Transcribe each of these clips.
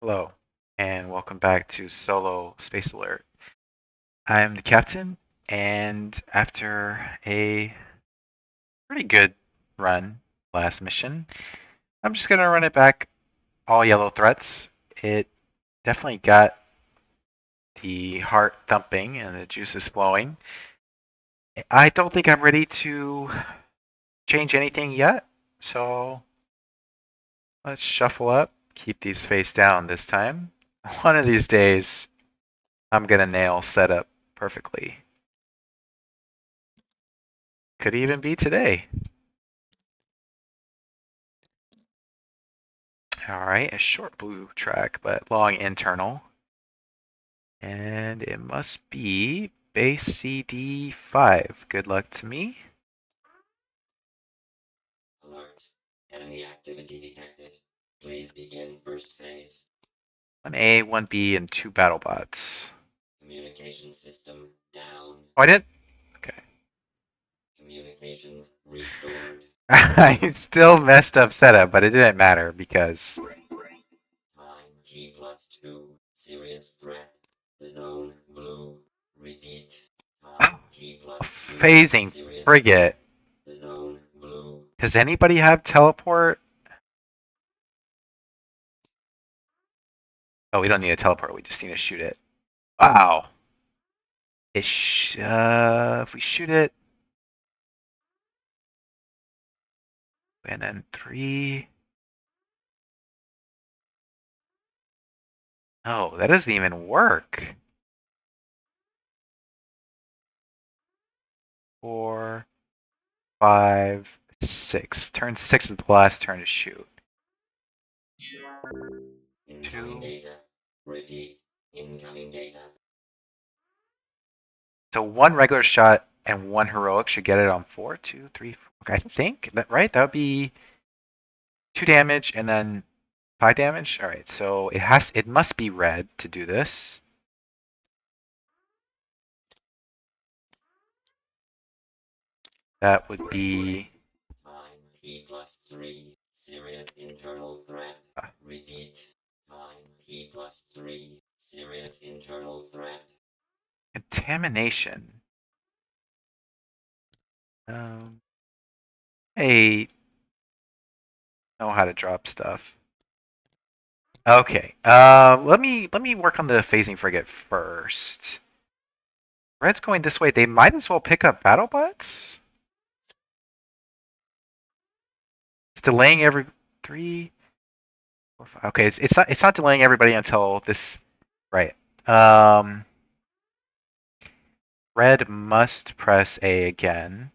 Hello, and welcome back to Solo Space Alert. I'm the captain, and after a pretty good run last mission, I'm just gonna run it back all yellow threats. It definitely got the heart thumping and the juices flowing. I don't think I'm ready to change anything yet, so let's shuffle up, keep these face down this time. One of these days, I'm gonna nail setup perfectly. Could even be today. All right, a short blue track, but long internal. And it must be base CD5. Good luck to me. Alert. Enemy activity detected. Please begin first phase. 1A, 1B, and 2 battle bots. Communication system down. Oh, I didn't? Okay. Communications restored. I still messed up setup, but it didn't matter because Time T+2. Serious threat. Zone blue. Repeat. Time T+2. phasing Serious frigate. threat. Zone blue. Does anybody have teleport? Oh, we don't need a teleport. We just need to shoot it. Wow. If we shoot it, and then 3. Oh, that doesn't even work. 4, 5, 6. Turn 6 is the last turn to shoot. Incoming 2. data. Repeat. Incoming data. So 1 regular shot and 1 heroic should get it on 4, 2, 3, 4. Okay, I think that right. That would be 2 damage and then 5 damage. All right, so it must be red to do this. That would be Time T+3. Serious internal threat. Repeat. Time T+3. Serious internal threat. contamination. I know how to drop stuff. Okay. Let me work on the phasing frigate first. Red's going this way. They might as well pick up battle bots. It's delaying every 3, 4, 5. Okay, it's not delaying everybody until this. Right. Red must press A again,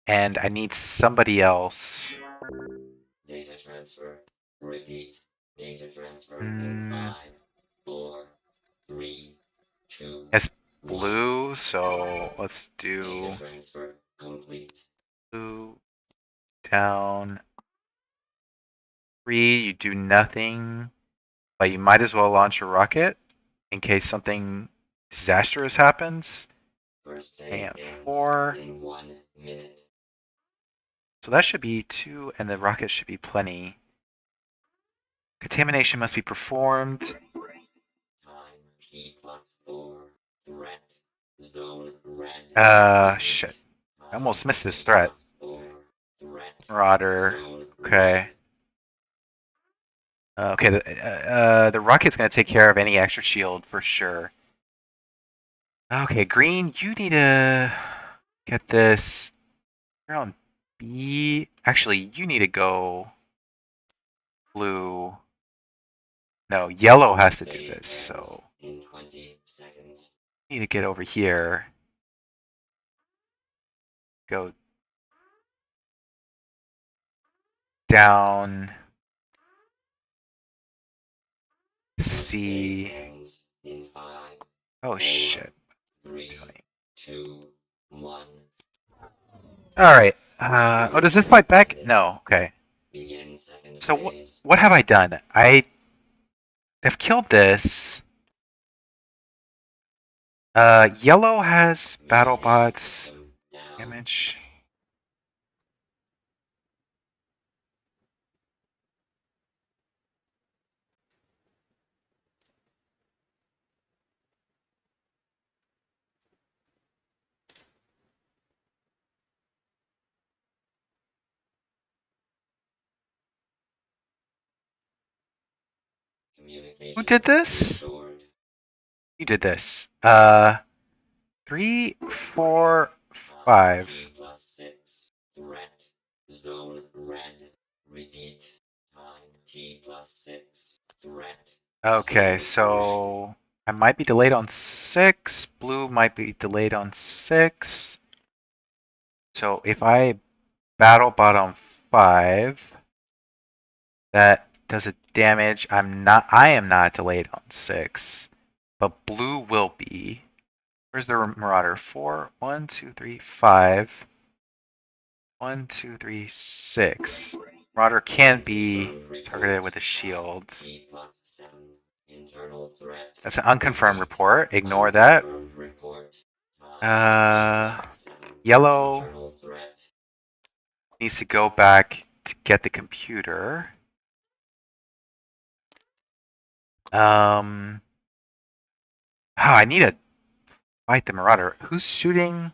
and I need somebody else. Data transfer. Repeat. Data transfer in Mm, 5, 4, 3, 2, it's 1. blue, so let's Data do transfer complete. blue down 3. You do nothing, but you might as well launch a rocket in case something disastrous happens. First phase And ends 4. in 1 minute. So that should be 2, and the rocket should be plenty. Contamination must be performed. Time T+4. Threat. Zone red. Shit. Repeat. I almost Time missed this threat. T+4. Threat. Marauder. Zone Okay. red. Okay, the rocket's going to take care of any extra shield for sure. Okay, green, you need to get this. You're on B. Actually, you need to go blue. No, yellow has First to do phase this, ends so in 20 seconds. you need to get over here. Go down First phase C. ends in 5, Oh 4, shit. 3, 2, 1. All right. First Oh, does phase this fight back? ended. No. Okay. Begin second So phase. what have I done? I have killed this. Yellow has battle Communication bots system down. damage. Who did Communications this? restored. You did this. 3, 4, Time 5. T+6. Threat. Zone red. Repeat. Time T+6. Threat. Okay, Zone red. so I might be delayed on 6. Blue might be delayed on 6. So if I battle bot on 5, that does a damage. I am not delayed on 6, but blue will be. Where's the Marauder? 4, 1, 2, 3, 5. 1, 2, 3, 6. Marauder can't be Confirmed targeted report. with a shield. T+7. Internal threat. That's an unconfirmed Repeat. report. Ignore that. Unconfirmed report. Time Uh, T+7. Yellow Internal threat. needs to go back to get the computer. I need to fight the Marauder. Who's shooting?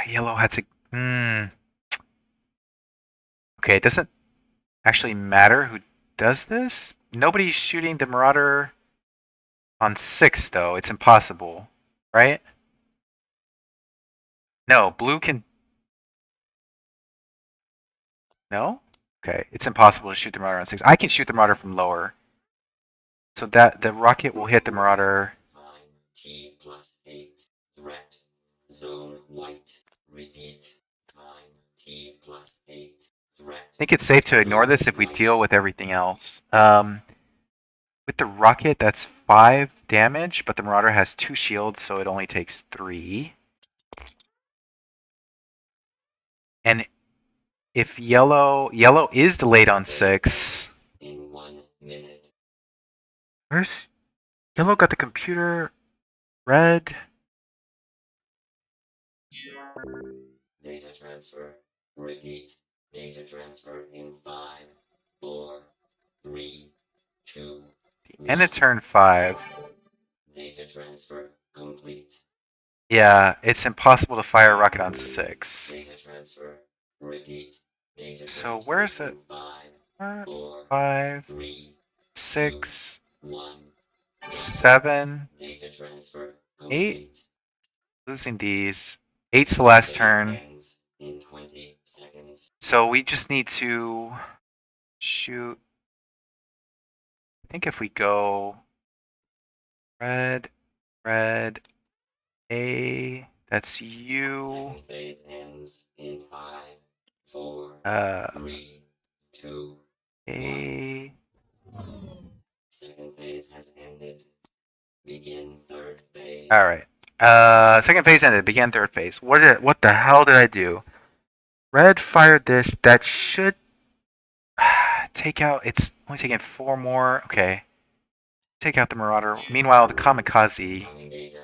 Yellow had to. Okay, it doesn't actually matter who does this. Nobody's shooting the Marauder on 6, though. It's impossible, right? No, blue can. No? Okay, it's impossible to shoot the Marauder on 6. I can shoot the Marauder from lower. So that the rocket will hit the Marauder. Time T+8. Threat. Zone white. Repeat. Time T+8. I Threat. think it's safe to ignore Zone this if we deal white. with everything else. With the rocket, that's 5 damage, but the Marauder has 2 shields, so it only takes 3. And if yellow is delayed Second on phase 6. ends in 1 minute. Where's yellow got the computer? Red. Data transfer. Repeat. Data transfer in 5, 4, 3, 2, End of 1. turn 5. Data transfer complete. Yeah, it's impossible to fire a rocket on 6. Data transfer. Repeat. Data So transfer where's it? in 5, 4, 4, 5, 3, 2, 6, 1. 7, Data transfer 8. complete. Losing these. 8's the Second last phase turn. ends in 20 seconds. So we just need to shoot. I think if we go red, red, A, that's you. Second phase ends in 5, 4, Uh, 3, 2, 1. A. Second phase has ended. Begin third All phase. right. Second phase ended. Began third phase. What the hell did I do? Red fired this. That should take out. It's only taking 4 more. Okay. Take out the Marauder. Meanwhile, the Kamikaze. Incoming data.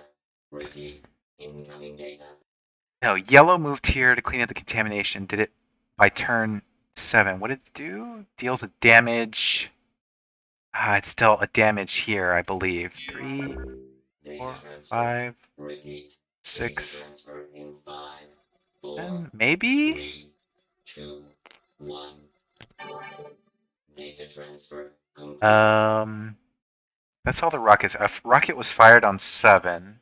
Repeat. Incoming data. No, yellow moved here to clean up the contamination. Did it by turn 7. What did it do? Deals a damage. It's still a damage here, I believe. 3, Data 4, transfer. 5, Repeat. Data 6, transfer in 5, 4, 10. Maybe? 3, 2, 1. Data transfer complete. That's all the rockets. A rocket was fired on 7.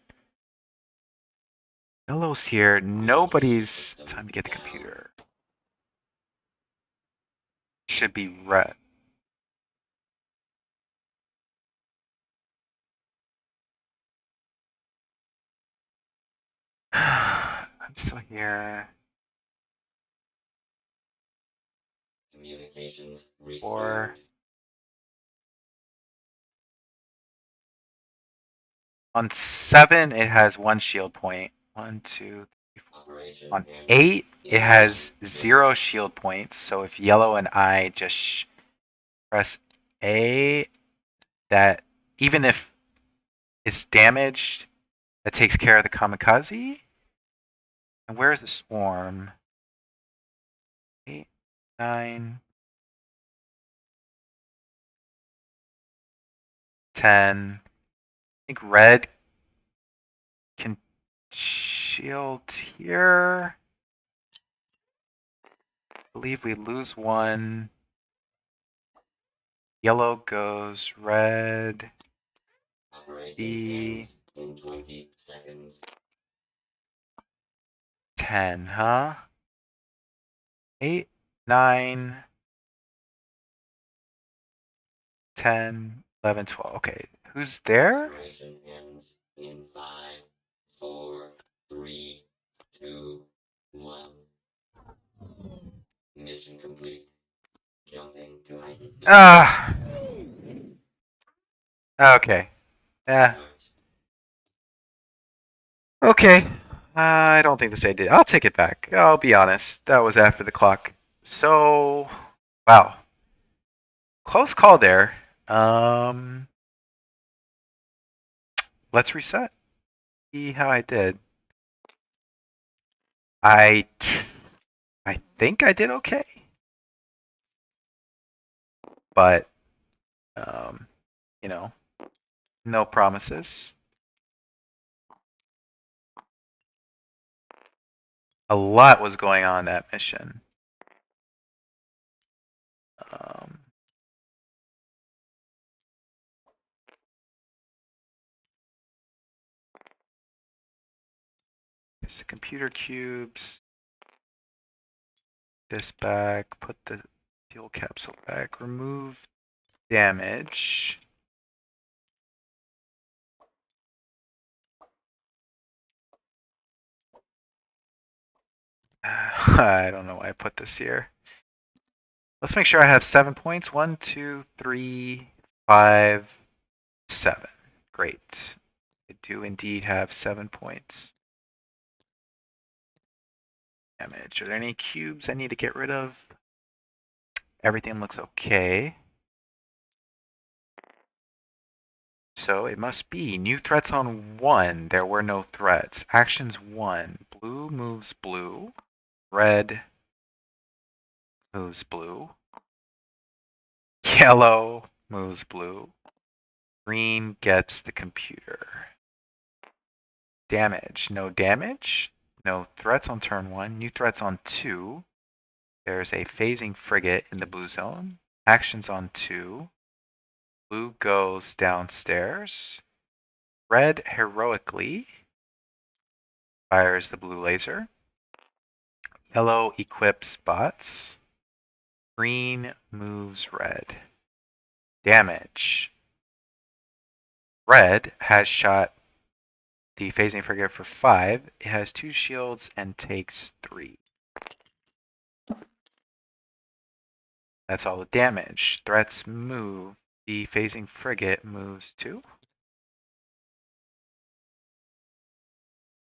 Yellow's here. Communication Nobody's system time to get the down. computer. Should be red. I'm still here. Communications 4. restored. On 7, it has 1 shield point. 1, 2, 3, 4. Operation On ends 8, it in has 1 minute. 0 shield points. So if yellow and I just press A, that even if it's damaged, that takes care of the kamikaze. And where's the swarm? 8, 9, 10. I think red can shield here. believe we lose one. Yellow goes red. Operating B cans in 20 seconds. 10, huh? 8, 9, 10, 11, 12. Okay, who's there? Operation ends in 5, 4, 3, 2, 1. Mission complete. Jumping to hyperspace. Ah, okay. Yeah, Alert. okay. I don't think this I did. I'll take it back. I'll be honest. That was after the clock. So, wow. Close call there. Um, let's reset. See how I did. I I think I did okay, but um, you know, no promises. A lot was going on that mission. Um, it's the computer cubes. This back. Put the fuel capsule back. Remove damage. I don't know why I put this here. Let's make sure I have 7 points. 1, 2, 3, 5, 7. Great. I do indeed have 7 points. Damage. Are there any cubes I need to get rid of? Everything looks okay. So it must be new threats on 1. There were no threats. Actions 1. Blue moves blue. Red moves blue. Yellow moves blue. Green gets the computer. Damage. No damage. No threats on turn 1. New threats on 2. There's a phasing frigate in the blue zone. Actions on 2. Blue goes downstairs. Red heroically fires the blue laser. Yellow equips bots. Green moves red. Damage. Red has shot the phasing frigate for 5. It has 2 shields and takes 3. That's all the damage. Threats move. The phasing frigate moves 2.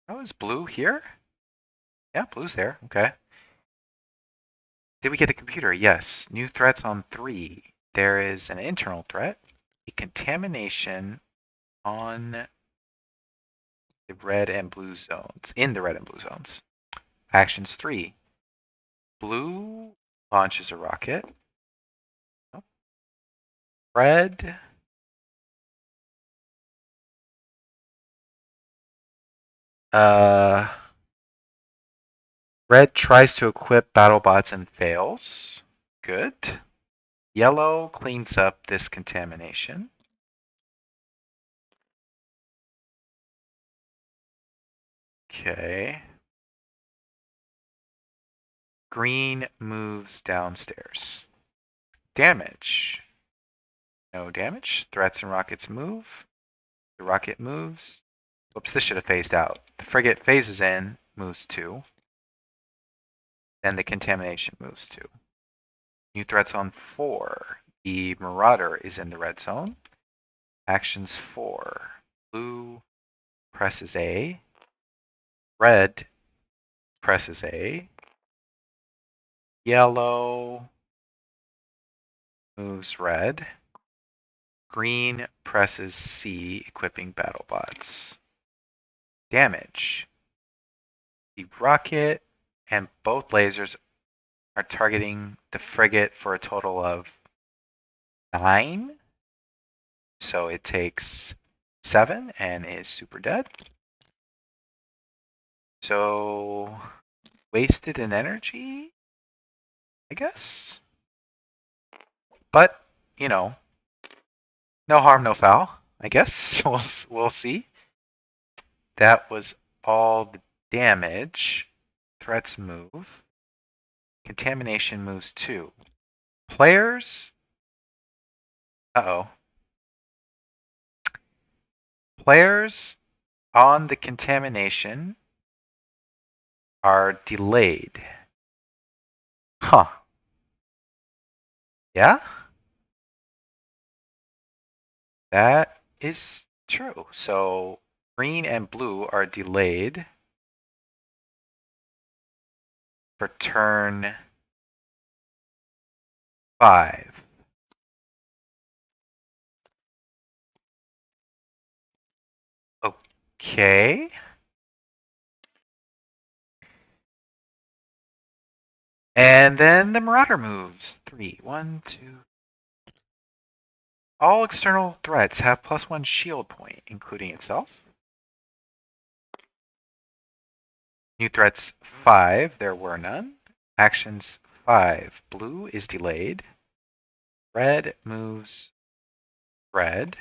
Oh, is blue here? Yeah, blue's there. Okay. Did we get the computer? Yes. New threats on 3. There is an internal threat. A contamination on the red and blue zones. In the red and blue zones. Actions 3. Blue launches a rocket. Oh. Red uh red tries to equip BattleBots and fails. Good. Yellow cleans up this contamination. Okay. Green moves downstairs. Damage. No damage. Threats and rockets move. The rocket moves. Whoops, this should have phased out. The frigate phases in, moves 2. Then the contamination moves 2. New threats on 4. The Marauder is in the red zone. Actions 4. Blue presses A. Red presses A. Yellow moves red. Green presses C, equipping BattleBots. Damage. The rocket and both lasers are targeting the frigate for a total of 9. So it takes 7 and is super dead. So wasted in energy. I guess. But, you know, no harm, no foul, I guess. We'll see. That was all the damage. Threats move. Contamination moves 2. Players. Uh-oh. Players on the contamination are delayed. Huh. Yeah? That is true. So green and blue are delayed for turn 5. Okay. And then the Marauder moves. 3, 1, 2. All external threats have +1 shield point, including itself. New threats 5, there were none. Actions 5. Blue is delayed. Red moves red.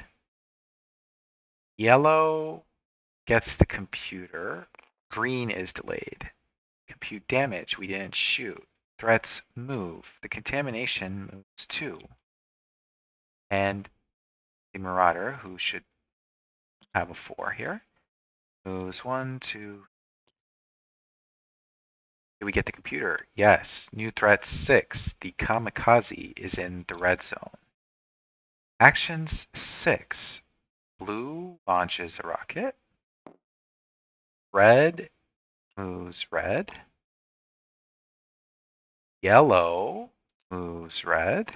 Yellow gets the computer. Green is delayed. Compute damage, we didn't shoot. Threats move. The contamination moves 2. And the Marauder, who should have a 4 here, moves 1, 2. Did we get the computer? Yes. New threat 6. The Kamikaze is in the red zone. Actions 6. Blue launches a rocket. Red moves red. Yellow moves red.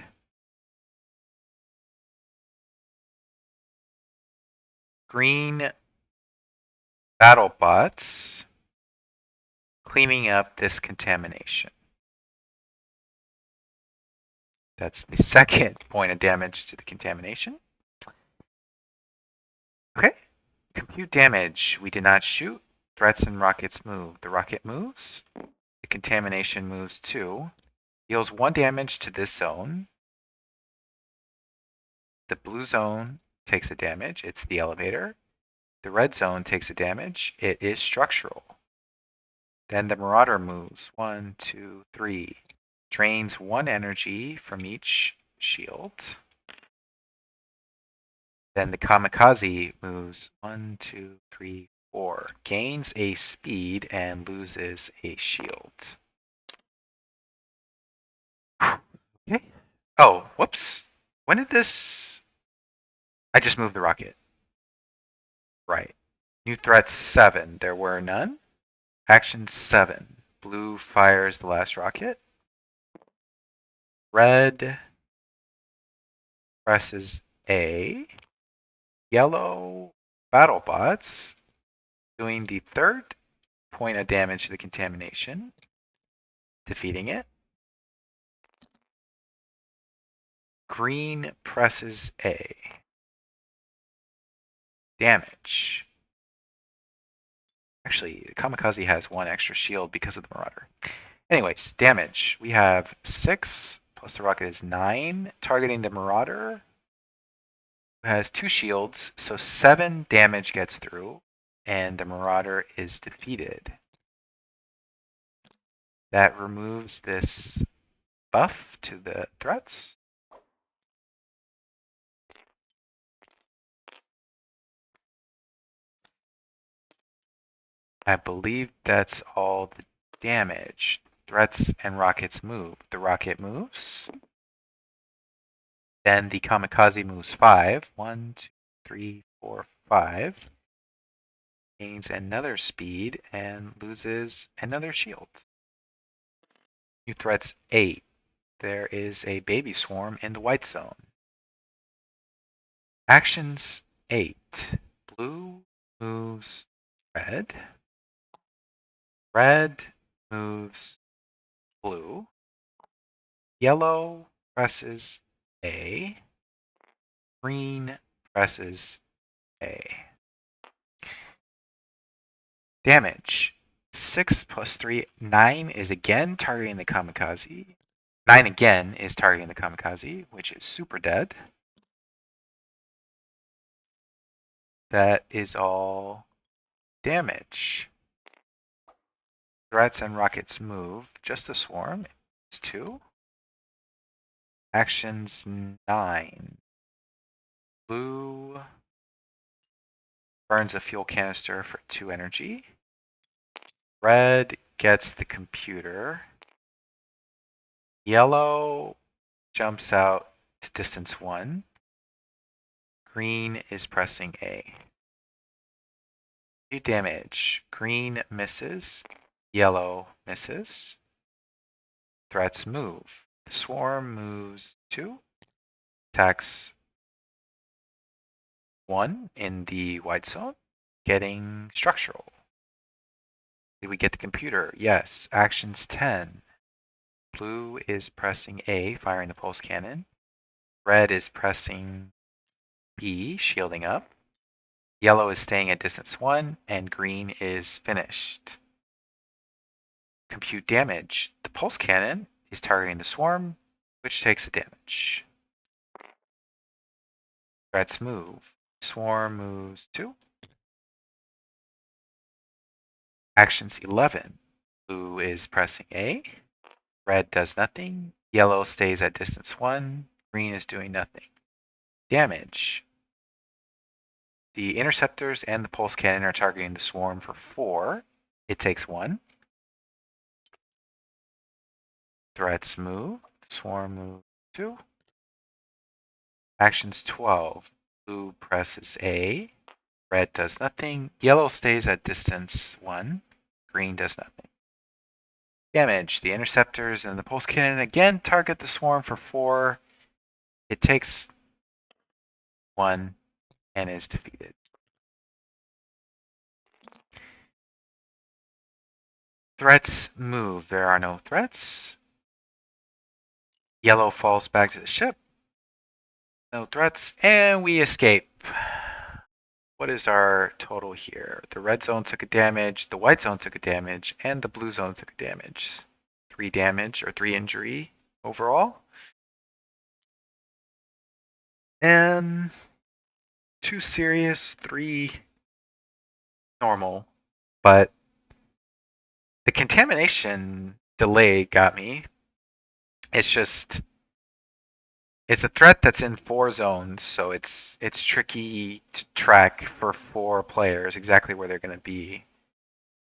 Green battle bots cleaning up this contamination. That's the second point of damage to the contamination. Okay. Compute damage. We did not shoot. Threats and rockets move. The rocket moves. The contamination moves 2. Deals 1 damage to this zone. The blue zone takes a damage. It's the elevator. The red zone takes a damage. It is structural. Then the Marauder moves. 1, 2, 3. Drains 1 energy from each shield. Then the Kamikaze moves 1, 2, 3, 4. Gains a speed and loses a shield. Okay. Oh, whoops. When did this... I just moved the rocket. Right. New threats 7. There were none. Action 7. Blue fires the last rocket. Red presses A. Yellow battle bots doing the third point of damage to the contamination, defeating it. Green presses A. Damage. Actually, Kamikaze has 1 extra shield because of the Marauder. Anyways, damage. We have 6 plus the rocket is 9, targeting the Marauder, who has 2 shields, so 7 damage gets through, and the Marauder is defeated. That removes this buff to the threats. I believe that's all the damage. Threats and rockets move. The rocket moves. Then the Kamikaze moves 5. 1, 2, 3, 4, 5. Gains another speed and loses another shield. New threats 8. There is a baby swarm in the white zone. Actions 8. Blue moves red. Red moves blue. Yellow presses A. Green presses A. Damage. 6 plus 3, 9 is again targeting the Kamikaze. 9 again is targeting the kamikaze, which is super dead. That is all damage. Threats and rockets move. Just a swarm. It's 2. Actions 9. Blue burns a fuel canister for 2 energy. Red gets the computer. Yellow jumps out to distance 1. Green is pressing A. 2 damage. Green misses. Yellow misses. Threats move. The swarm moves 2. Attacks 1 in the white zone. Getting structural. Did we get the computer? Yes. Actions 10. Blue is pressing A, firing the pulse cannon. Red is pressing B, shielding up. Yellow is staying at distance 1, and green is finished. Compute damage. The pulse cannon is targeting the swarm, which takes a damage. Threats move. Swarm moves 2. Actions 11. Blue is pressing A. Red does nothing. Yellow stays at distance 1. Green is doing nothing. Damage. The interceptors and the pulse cannon are targeting the swarm for 4. It takes 1. Threats move. Swarm moves 2. Actions 12. Blue presses A. Red does nothing. Yellow stays at distance 1. Green does nothing. Damage. The interceptors and the pulse cannon again target the swarm for 4. It takes 1 and is defeated. Threats move. There are no threats. Yellow falls back to the ship. No threats. And we escape. What is our total here? The red zone took a damage, the white zone took a damage, and the blue zone took a damage. 3 damage or 3 injury overall. And 2 serious, 3 normal. But the contamination delay got me. It's just it's a threat that's in 4 zones, so it's tricky to track for 4 players exactly where they're going to be.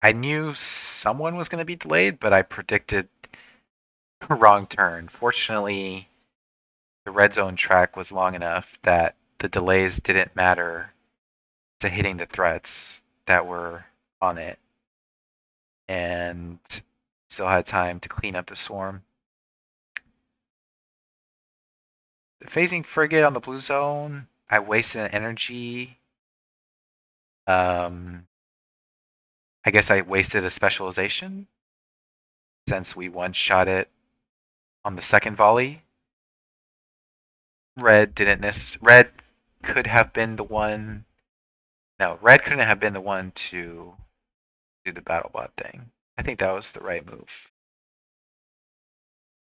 I knew someone was going to be delayed, but I predicted a wrong turn. Fortunately, the red zone track was long enough that the delays didn't matter to hitting the threats that were on it, and still had time to clean up the swarm. The phasing frigate on the blue zone, I wasted an energy. I guess I wasted a specialization since we one-shot it on the second volley. Red didn't miss. Red could have been the one. No, red couldn't have been the one to do the BattleBot thing. I think that was the right move.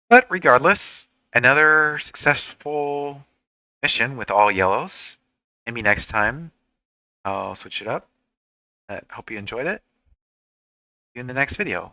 But regardless, another successful mission with all yellows. Maybe next time I'll switch it up. I hope you enjoyed it. See you in the next video.